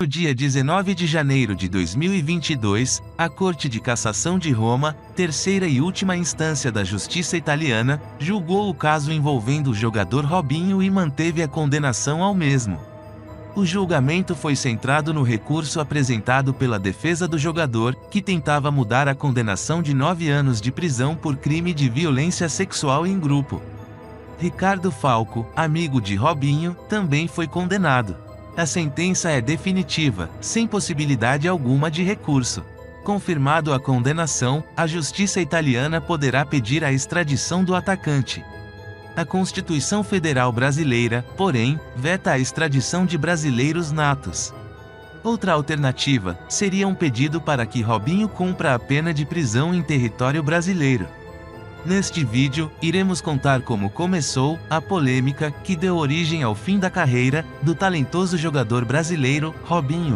No dia 19 de janeiro de 2022, a Corte de Cassação de Roma, terceira e última instância da justiça italiana, julgou o caso envolvendo o jogador Robinho e manteve a condenação ao mesmo. O julgamento foi centrado no recurso apresentado pela defesa do jogador, que tentava mudar a condenação de 9 anos de prisão por crime de violência sexual em grupo. Ricardo Falco, amigo de Robinho, também foi condenado. A sentença é definitiva, sem possibilidade alguma de recurso. Confirmado a condenação, a justiça italiana poderá pedir a extradição do atacante. A Constituição Federal Brasileira, porém, veta a extradição de brasileiros natos. Outra alternativa seria um pedido para que Robinho cumpra a pena de prisão em território brasileiro. Neste vídeo, iremos contar como começou a polêmica que deu origem ao fim da carreira do talentoso jogador brasileiro, Robinho.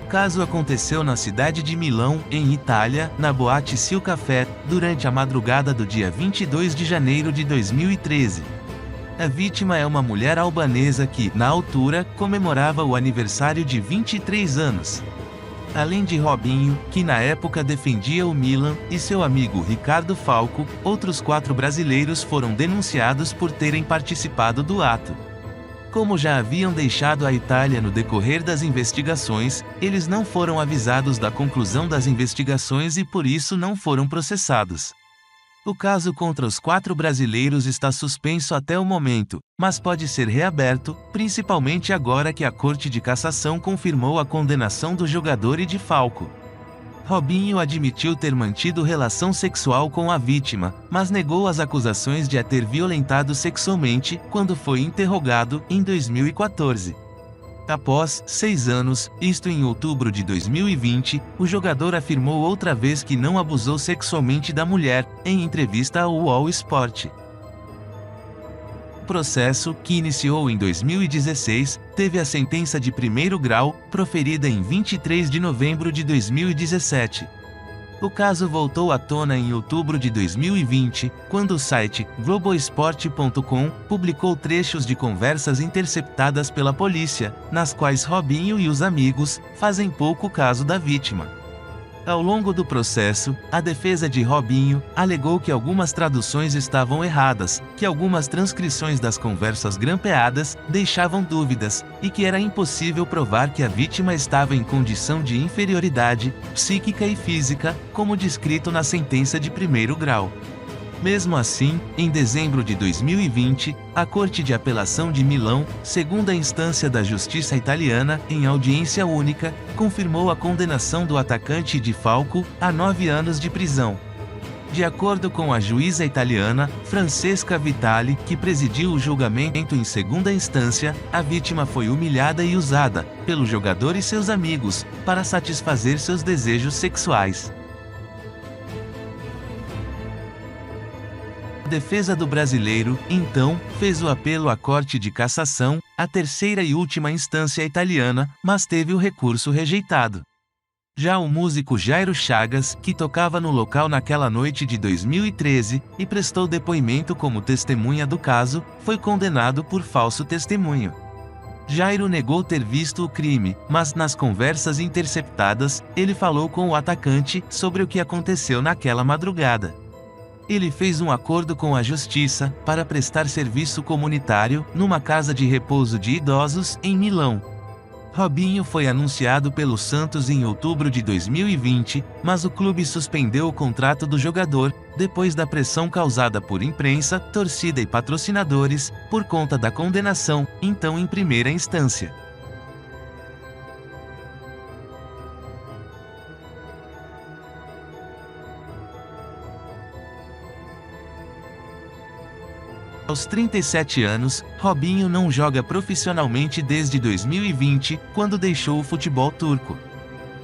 O caso aconteceu na cidade de Milão, em Itália, na boate Sil Café, durante a madrugada do dia 22 de janeiro de 2013. A vítima é uma mulher albanesa que, na altura, comemorava o aniversário de 23 anos. Além de Robinho, que na época defendia o Milan, e seu amigo Ricardo Falco, outros 4 brasileiros foram denunciados por terem participado do ato. Como já haviam deixado a Itália no decorrer das investigações, eles não foram avisados da conclusão das investigações e por isso não foram processados. O caso contra os 4 brasileiros está suspenso até o momento, mas pode ser reaberto, principalmente agora que a Corte de Cassação confirmou a condenação do jogador e de Falco. Robinho admitiu ter mantido relação sexual com a vítima, mas negou as acusações de a ter violentado sexualmente quando foi interrogado em 2014. Após 6 anos, isto em outubro de 2020, o jogador afirmou outra vez que não abusou sexualmente da mulher, em entrevista ao UOL Sport. O processo, que iniciou em 2016, teve a sentença de primeiro grau, proferida em 23 de novembro de 2017. O caso voltou à tona em outubro de 2020, quando o site Globoesporte.com publicou trechos de conversas interceptadas pela polícia, nas quais Robinho e os amigos fazem pouco caso da vítima. Ao longo do processo, a defesa de Robinho alegou que algumas traduções estavam erradas, que algumas transcrições das conversas grampeadas deixavam dúvidas, e que era impossível provar que a vítima estava em condição de inferioridade psíquica e física, como descrito na sentença de primeiro grau. Mesmo assim, em dezembro de 2020, a Corte de Apelação de Milão, segunda instância da justiça italiana, em audiência única, confirmou a condenação do atacante de Falco a 9 anos de prisão. De acordo com a juíza italiana, Francesca Vitali, que presidiu o julgamento em segunda instância, a vítima foi humilhada e usada, pelo jogador e seus amigos, para satisfazer seus desejos sexuais. A defesa do brasileiro, então, fez o apelo à Corte de Cassação, a terceira e última instância italiana, mas teve o recurso rejeitado. Já o músico Jairo Chagas, que tocava no local naquela noite de 2013, e prestou depoimento como testemunha do caso, foi condenado por falso testemunho. Jairo negou ter visto o crime, mas nas conversas interceptadas, ele falou com o atacante sobre o que aconteceu naquela madrugada. Ele fez um acordo com a justiça para prestar serviço comunitário numa casa de repouso de idosos em Milão. Robinho foi anunciado pelo Santos em outubro de 2020, mas o clube suspendeu o contrato do jogador, depois da pressão causada por imprensa, torcida e patrocinadores, por conta da condenação, então em primeira instância. Aos 37 anos, Robinho não joga profissionalmente desde 2020, quando deixou o futebol turco.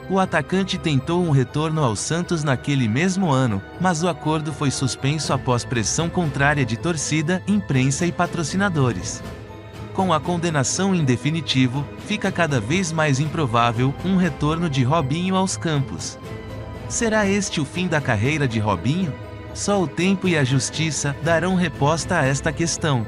O atacante tentou um retorno ao Santos naquele mesmo ano, mas o acordo foi suspenso após pressão contrária de torcida, imprensa e patrocinadores. Com a condenação em definitivo, fica cada vez mais improvável um retorno de Robinho aos campos. Será este o fim da carreira de Robinho? Só o tempo e a justiça darão resposta a esta questão.